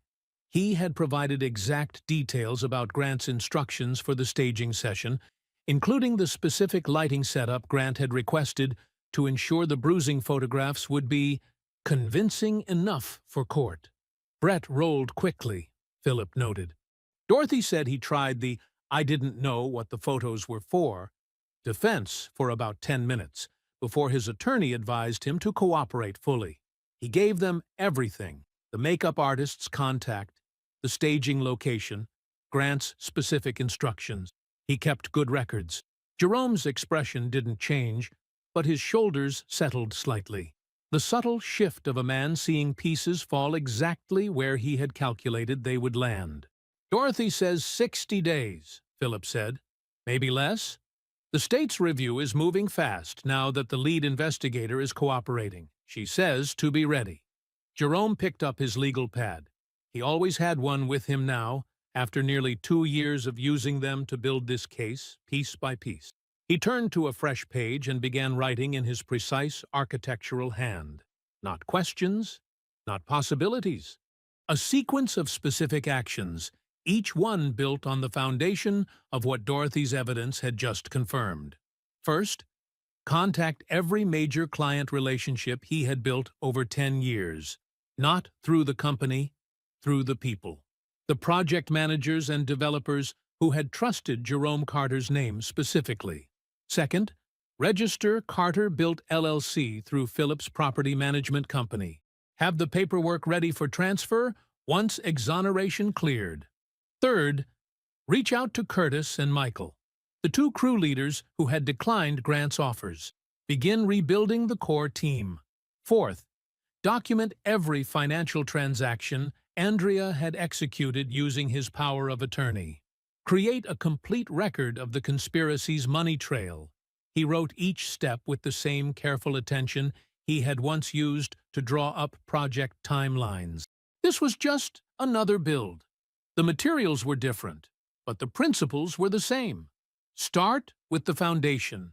He had provided exact details about Grant's instructions for the staging session, including the specific lighting setup Grant had requested to ensure the bruising photographs would be convincing enough for court. Brett rolled quickly, Philip noted. Dorothy said he tried the "I didn't know what the photos were for" defense for about 10 minutes, before his attorney advised him to cooperate fully. He gave them everything: the makeup artist's contact, the staging location, Grant's specific instructions. He kept good records. Jerome's expression didn't change, but his shoulders settled slightly. The subtle shift of a man seeing pieces fall exactly where he had calculated they would land. Dorothy says 60 days, Philip said. Maybe less? The state's review is moving fast now that the lead investigator is cooperating. She says to be ready. Jerome picked up his legal pad. He always had one with him now, after nearly 2 years of using them to build this case, piece by piece. He turned to a fresh page and began writing in his precise architectural hand. Not questions, not possibilities. A sequence of specific actions, each one built on the foundation of what Dorothy's evidence had just confirmed. First, contact every major client relationship he had built over 10 years, not through the company, through the people. The project managers and developers who had trusted Jerome Carter's name specifically. Second, register Carter Built LLC through Philip's property management company. Have the paperwork ready for transfer once exoneration cleared. Third, reach out to Curtis and Michael, the 2 crew leaders who had declined Grant's offers. Begin rebuilding the core team. Fourth, document every financial transaction Andrea had executed using his power of attorney. Create a complete record of the conspiracy's money trail. He wrote each step with the same careful attention he had once used to draw up project timelines. This was just another build. The materials were different, but the principles were the same. Start with the foundation.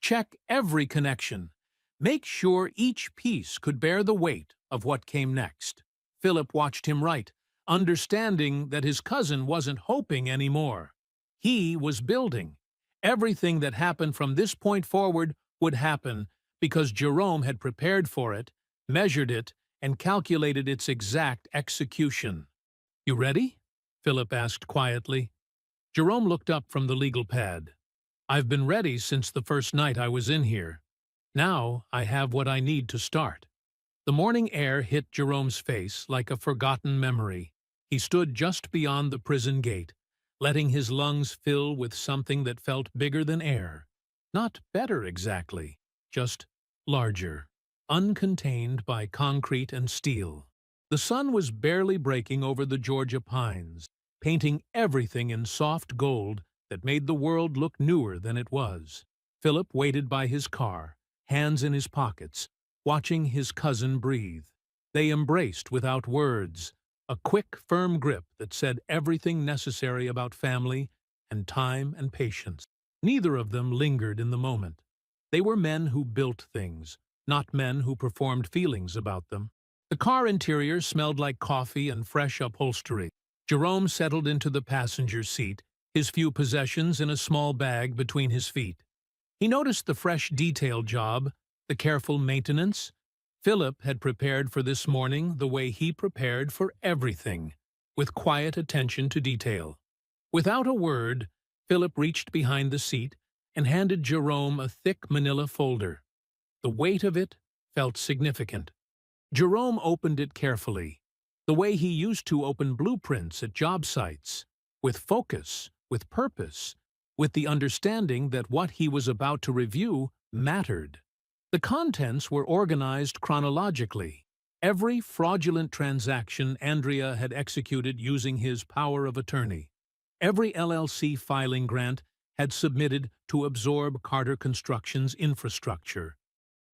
Check every connection. Make sure each piece could bear the weight of what came next. Philip watched him write, understanding that his cousin wasn't hoping anymore. He was building. Everything that happened from this point forward would happen because Jerome had prepared for it, measured it, and calculated its exact execution. You ready? Philip asked quietly. Jerome looked up from the legal pad. I've been ready since the first night I was in here. Now I have what I need to start. The morning air hit Jerome's face like a forgotten memory. He stood just beyond the prison gate, letting his lungs fill with something that felt bigger than air. Not better exactly, just larger, uncontained by concrete and steel. The sun was barely breaking over the Georgia pines, painting everything in soft gold that made the world look newer than it was. Philip waited by his car, hands in his pockets, watching his cousin breathe. They embraced without words, a quick, firm grip that said everything necessary about family and time and patience. Neither of them lingered in the moment. They were men who built things, not men who performed feelings about them. The car interior smelled like coffee and fresh upholstery. Jerome settled into the passenger seat, his few possessions in a small bag between his feet. He noticed the fresh detail job, the careful maintenance. Philip had prepared for this morning the way he prepared for everything, with quiet attention to detail. Without a word, Philip reached behind the seat and handed Jerome a thick manila folder. The weight of it felt significant. Jerome opened it carefully, the way he used to open blueprints at job sites, with focus, with purpose, with the understanding that what he was about to review mattered. The contents were organized chronologically. Every fraudulent transaction Andrea had executed using his power of attorney. Every LLC filing Grant had submitted to absorb Carter Construction's infrastructure.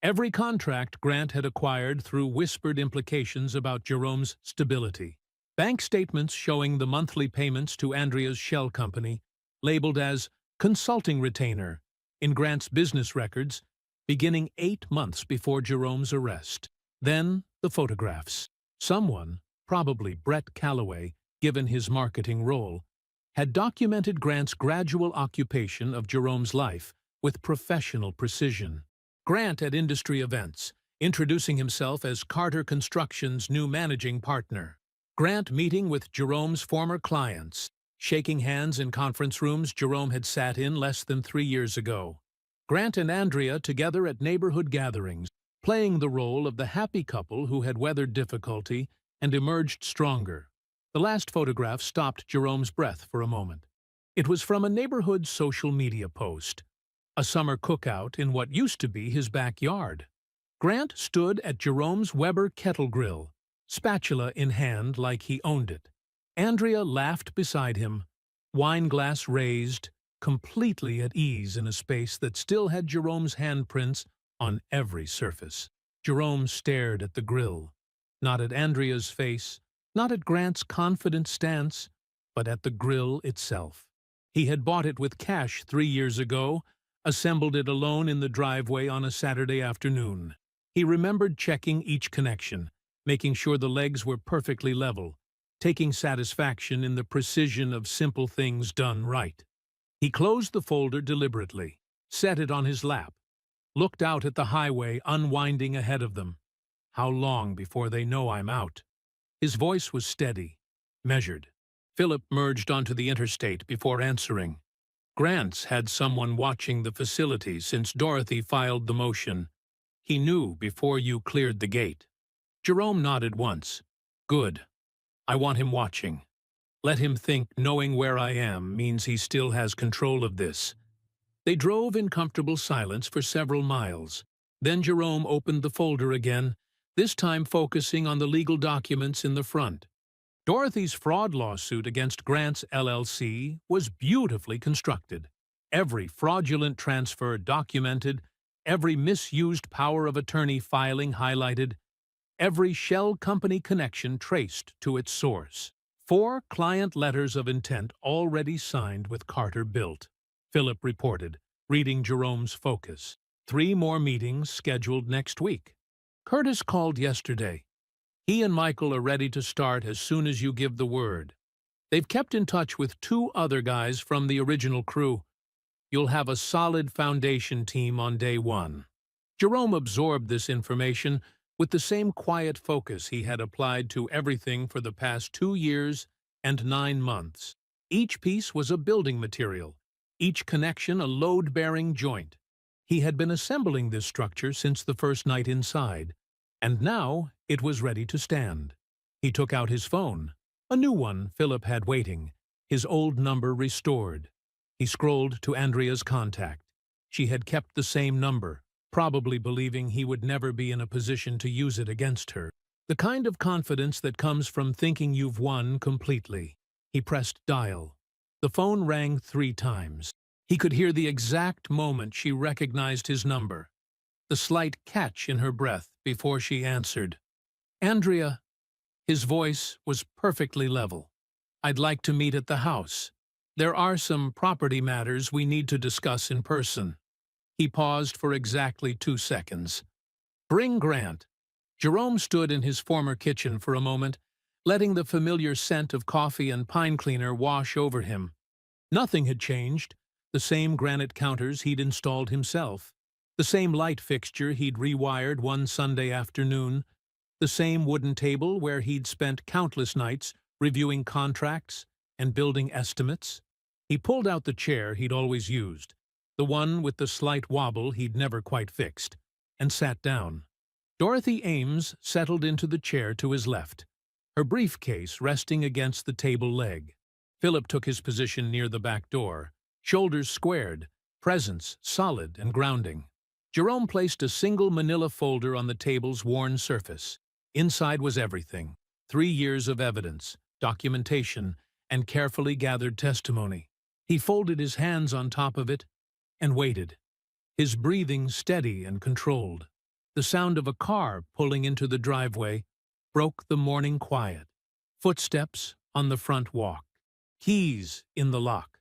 Every contract Grant had acquired through whispered implications about Jerome's stability. Bank statements showing the monthly payments to Andrea's shell company, labeled as consulting retainer, in Grant's business records, beginning 8 months before Jerome's arrest. Then the photographs. Someone, probably Brett Calloway, given his marketing role, had documented Grant's gradual occupation of Jerome's life with professional precision. Grant at industry events, introducing himself as Carter Construction's new managing partner. Grant meeting with Jerome's former clients, shaking hands in conference rooms Jerome had sat in less than 3 years ago. Grant and Andrea together at neighborhood gatherings, playing the role of the happy couple who had weathered difficulty and emerged stronger. The last photograph stopped Jerome's breath for a moment. It was from a neighborhood social media post. A summer cookout in what used to be his backyard. Grant stood at Jerome's Weber kettle grill, spatula in hand like he owned it. Andrea laughed beside him, wine glass raised, completely at ease in a space that still had Jerome's handprints on every surface. Jerome stared at the grill, not at Andrea's face, not at Grant's confident stance, but at the grill itself. He had bought it with cash 3 years ago, assembled it alone in the driveway on a Saturday afternoon. He remembered checking each connection, making sure the legs were perfectly level, taking satisfaction in the precision of simple things done right. He closed the folder deliberately, set it on his lap, looked out at the highway unwinding ahead of them. How long before they know I'm out? His voice was steady, measured. Philip merged onto the interstate before answering. Grant's had someone watching the facility since Dorothy filed the motion. He knew before you cleared the gate. Jerome nodded once. Good. I want him watching. Let him think knowing where I am means he still has control of this. They drove in comfortable silence for several miles. Then Jerome opened the folder again, this time focusing on the legal documents in the front. Dorothy's fraud lawsuit against Grant's LLC was beautifully constructed. Every fraudulent transfer documented, every misused power of attorney filing highlighted, every shell company connection traced to its source. 4 client letters of intent already signed with Carter Built, Philip reported, reading Jerome's focus. 3 more meetings scheduled next week. Curtis called yesterday. He and Michael are ready to start as soon as you give the word. They've kept in touch with 2 other guys from the original crew. You'll have a solid foundation team on day 1. Jerome absorbed this information with the same quiet focus he had applied to everything for the past 2 years and 9 months. Each piece was a building material, each connection a load-bearing joint. He had been assembling this structure since the first night inside, and now it was ready to stand. He took out his phone, a new one Philip had waiting, his old number restored. He scrolled to Andrea's contact. She had kept the same number, probably believing he would never be in a position to use it against her. The kind of confidence that comes from thinking you've won completely. He pressed dial. The phone rang 3 times. He could hear the exact moment she recognized his number, the slight catch in her breath before she answered. "Andrea." His voice was perfectly level. "I'd like to meet at the house. There are some property matters we need to discuss in person." He paused for exactly 2 seconds. "Bring Grant." Jerome stood in his former kitchen for a moment, letting the familiar scent of coffee and pine cleaner wash over him. Nothing had changed. The same granite counters he'd installed himself. The same light fixture he'd rewired one Sunday afternoon. The same wooden table where he'd spent countless nights reviewing contracts and building estimates. He pulled out the chair he'd always used, the one with the slight wobble he'd never quite fixed, and sat down. Dorothy Ames settled into the chair to his left, her briefcase resting against the table leg. Philip took his position near the back door, shoulders squared, presence solid and grounding. Jerome placed a single manila folder on the table's worn surface. Inside was everything: 3 years of evidence, documentation, and carefully gathered testimony. He folded his hands on top of it and waited, his breathing steady and controlled. The sound of a car pulling into the driveway broke the morning quiet. Footsteps on the front walk. Keys in the lock.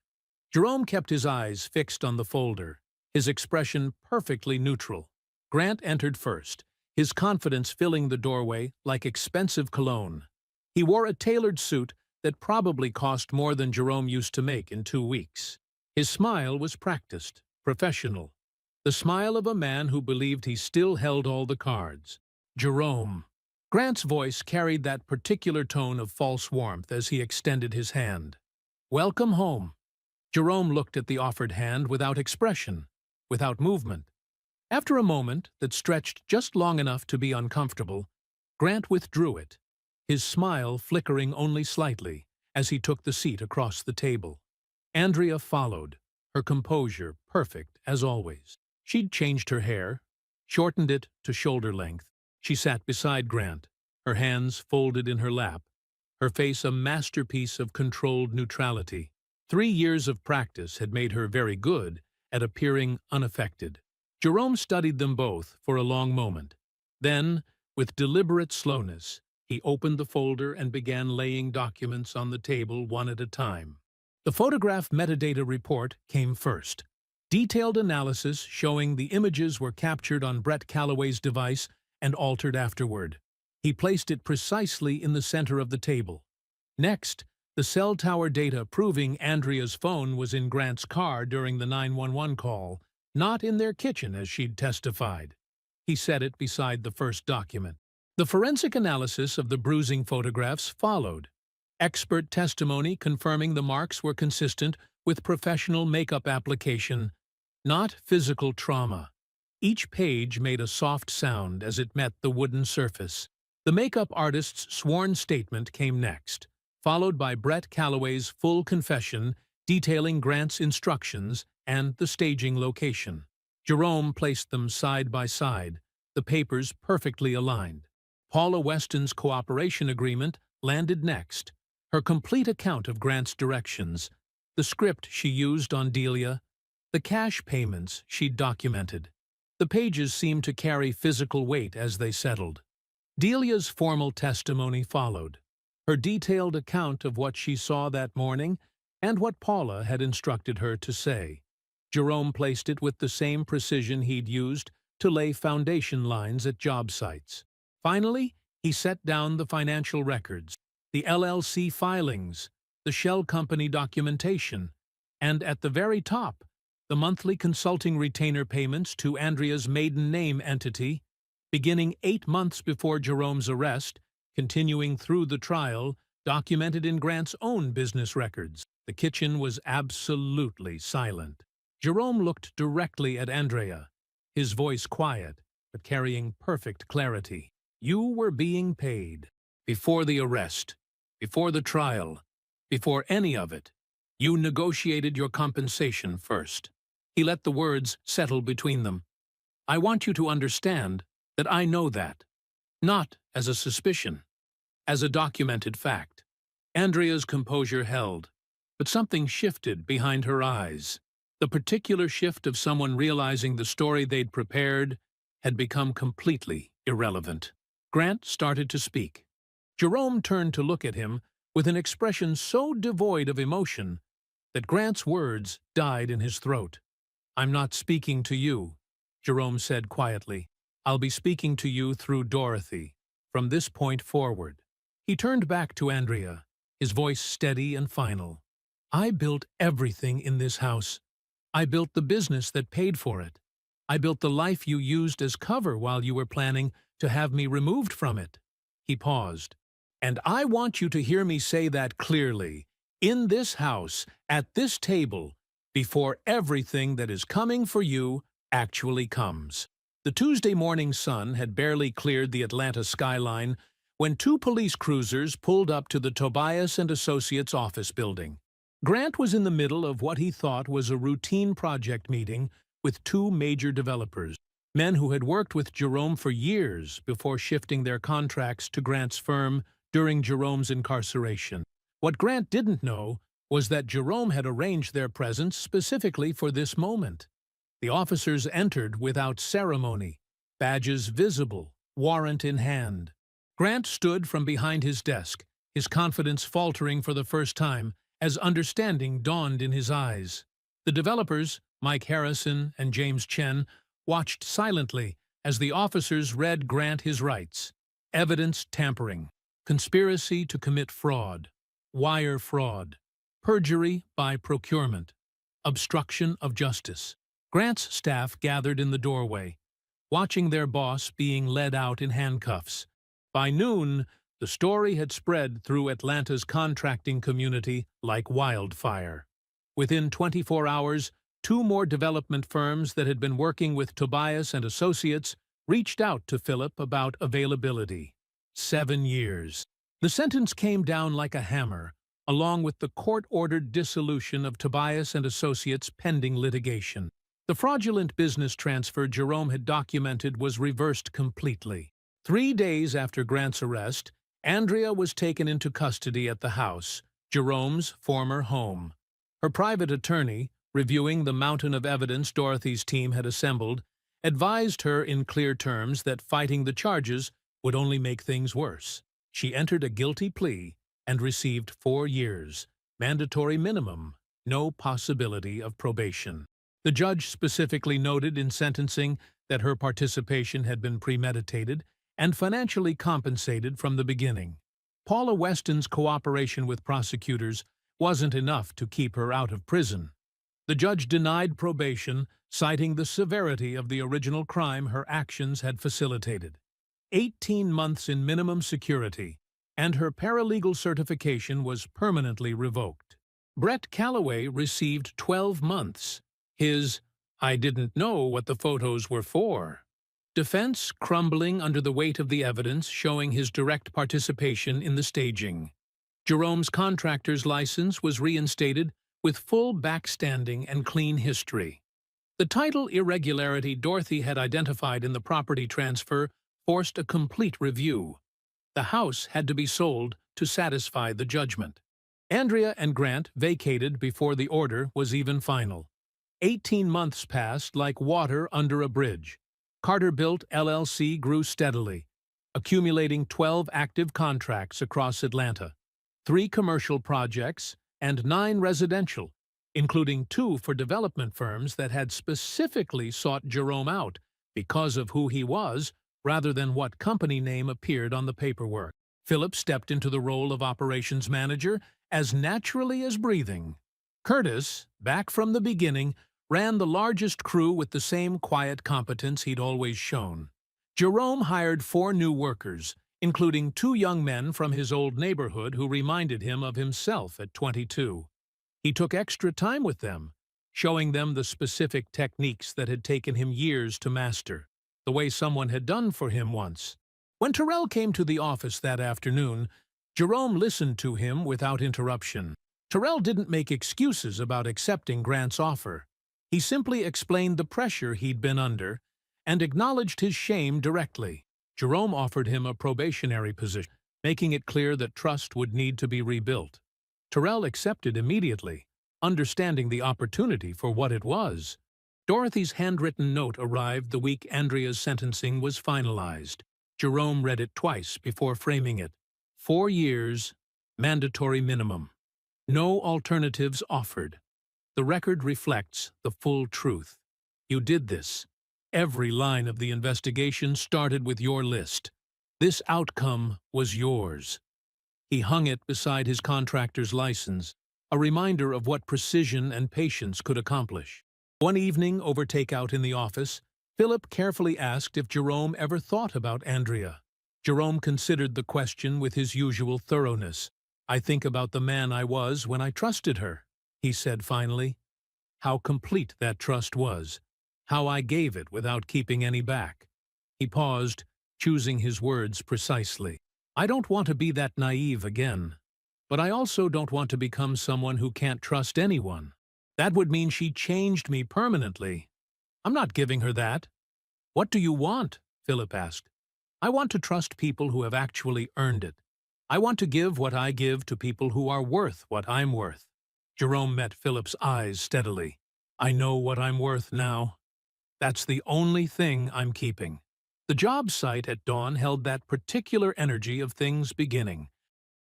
Jerome kept his eyes fixed on the folder, his expression perfectly neutral. Grant entered first, his confidence filling the doorway like expensive cologne. He wore a tailored suit that probably cost more than Jerome used to make in 2 weeks. His smile was practiced, professional. The smile of a man who believed he still held all the cards. "Jerome." Grant's voice carried that particular tone of false warmth as he extended his hand. "Welcome home." Jerome looked at the offered hand without expression, without movement. After a moment that stretched just long enough to be uncomfortable, Grant withdrew it, his smile flickering only slightly as he took the seat across the table. Andrea followed, her composure perfect as always. She'd changed her hair, shortened it to shoulder length. She sat beside Grant, her hands folded in her lap, her face a masterpiece of controlled neutrality. 3 years of practice had made her very good at appearing unaffected. Jerome studied them both for a long moment. Then, with deliberate slowness, he opened the folder and began laying documents on the table one at a time. The photograph metadata report came first. Detailed analysis showing the images were captured on Brett Calloway's device and altered afterward. He placed it precisely in the center of the table. Next, the cell tower data proving Andrea's phone was in Grant's car during the 911 call, not in their kitchen as she'd testified. He set it beside the first document. The forensic analysis of the bruising photographs followed. Expert testimony confirming the marks were consistent with professional makeup application, not physical trauma. Each page made a soft sound as it met the wooden surface. The makeup artist's sworn statement came next, followed by Brett Calloway's full confession detailing Grant's instructions and the staging location. Jerome placed them side by side, the papers perfectly aligned. Paula Weston's cooperation agreement landed next, her complete account of Grant's directions, the script she used on Delia, the cash payments she'd documented. The pages seemed to carry physical weight as they settled. Delia's formal testimony followed, her detailed account of what she saw that morning and what Paula had instructed her to say. Jerome placed it with the same precision he'd used to lay foundation lines at job sites. Finally, he set down the financial records, the LLC filings, the shell company documentation, and at the very top, the monthly consulting retainer payments to Andrea's maiden name entity, beginning 8 months before Jerome's arrest, continuing through the trial, documented in Grant's own business records. The kitchen was absolutely silent. Jerome looked directly at Andrea, his voice quiet, but carrying perfect clarity. "You were being paid. Before the arrest, before the trial, before any of it. You negotiated your compensation first. He let the words settle between them. "I want you to understand that I know that. Not as a suspicion, as a documented fact." Andrea's composure held, but something shifted behind her eyes. The particular shift of someone realizing the story they'd prepared had become completely irrelevant. Grant started to speak. Jerome turned to look at him with an expression so devoid of emotion that Grant's words died in his throat. "I'm not speaking to you," Jerome said quietly. "I'll be speaking to you through Dorothy, from this point forward." He turned back to Andrea, his voice steady and final. "I built everything in this house. I built the business that paid for it. I built the life you used as cover while you were planning to have me removed from it." He paused. "And I want you to hear me say that clearly, in this house, at this table, before everything that is coming for you actually comes." The Tuesday morning sun had barely cleared the Atlanta skyline when two police cruisers pulled up to the Tobias and Associates office building. Grant was in the middle of what he thought was a routine project meeting with two major developers, men who had worked with Jerome for years before shifting their contracts to Grant's firm during Jerome's incarceration. What Grant didn't know was that Jerome had arranged their presence specifically for this moment. The officers entered without ceremony, badges visible, warrant in hand. Grant stood from behind his desk, his confidence faltering for the first time as understanding dawned in his eyes. The developers, Mike Harrison and James Chen, watched silently as the officers read Grant his rights: evidence tampering, conspiracy to commit fraud, wire fraud, perjury by procurement, obstruction of justice. Grant's staff gathered in the doorway, watching their boss being led out in handcuffs. By noon, the story had spread through Atlanta's contracting community like wildfire. Within 24 hours, two more development firms that had been working with Tobias and Associates reached out to Philip about availability. 7 years. The sentence came down like a hammer, along with the court-ordered dissolution of Tobias and Associates pending litigation. The fraudulent business transfer Jerome had documented was reversed completely. 3 days after Grant's arrest, Andrea was taken into custody at the house, Jerome's former home. Her private attorney, reviewing the mountain of evidence Dorothy's team had assembled, advised her in clear terms that fighting the charges would only make things worse. She entered a guilty plea and received 4 years, mandatory minimum, no possibility of probation. The judge specifically noted in sentencing that her participation had been premeditated and financially compensated from the beginning. Paula Weston's cooperation with prosecutors wasn't enough to keep her out of prison. The judge denied probation, citing the severity of the original crime her actions had facilitated. 18 months in minimum security, and her paralegal certification was permanently revoked. Brett Calloway received 12 months. His "I didn't know what the photos were for" defense crumbling under the weight of the evidence showing his direct participation in the staging. Jerome's contractor's license was reinstated with full backstanding and clean history. The title irregularity Dorothy had identified in the property transfer forced a complete review. The house had to be sold to satisfy the judgment. Andrea and Grant vacated before the order was even final. 18 months passed like water under a bridge. Carter-Built LLC grew steadily, accumulating 12 active contracts across Atlanta, 3 commercial projects, and 9 residential, including 2 for development firms that had specifically sought Jerome out because of who he was rather than what company name appeared on the paperwork. Philip stepped into the role of operations manager as naturally as breathing. Curtis, back from the beginning, ran the largest crew with the same quiet competence he'd always shown. Jerome hired 4 new workers, including 2 young men from his old neighborhood who reminded him of himself at 22. He took extra time with them, showing them the specific techniques that had taken him years to master, the way someone had done for him once. When Terrell came to the office that afternoon, Jerome listened to him without interruption. Terrell didn't make excuses about accepting Grant's offer. He simply explained the pressure he'd been under and acknowledged his shame directly. Jerome offered him a probationary position, making it clear that trust would need to be rebuilt. Terrell accepted immediately, understanding the opportunity for what it was. Dorothy's handwritten note arrived the week Andrea's sentencing was finalized. Jerome read it twice before framing it. 4 years, mandatory minimum. No alternatives offered. The record reflects the full truth. You did this. Every line of the investigation started with your list. This outcome was yours. He hung it beside his contractor's license, a reminder of what precision and patience could accomplish. One evening, over takeout in the office, Philip carefully asked if Jerome ever thought about Andrea. Jerome considered the question with his usual thoroughness. "I think about the man I was when I trusted her," he said finally. "How complete that trust was. How I gave it without keeping any back." He paused, choosing his words precisely. "I don't want to be that naive again. But I also don't want to become someone who can't trust anyone. That would mean she changed me permanently. I'm not giving her that." "What do you want?" Philip asked. "I want to trust people who have actually earned it. I want to give what I give to people who are worth what I'm worth." Jerome met Philip's eyes steadily. "I know what I'm worth now. That's the only thing I'm keeping." The job site at dawn held that particular energy of things beginning.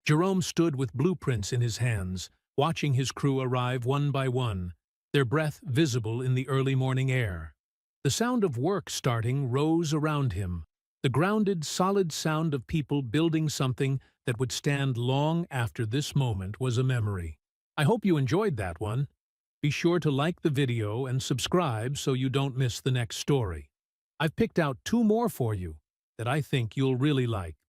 Jerome stood with blueprints in his hands, watching his crew arrive one by one, their breath visible in the early morning air. The sound of work starting rose around him, the grounded, solid sound of people building something that would stand long after this moment was a memory. I hope you enjoyed that one. Be sure to like the video and subscribe so you don't miss the next story. I've picked out 2 more for you that I think you'll really like.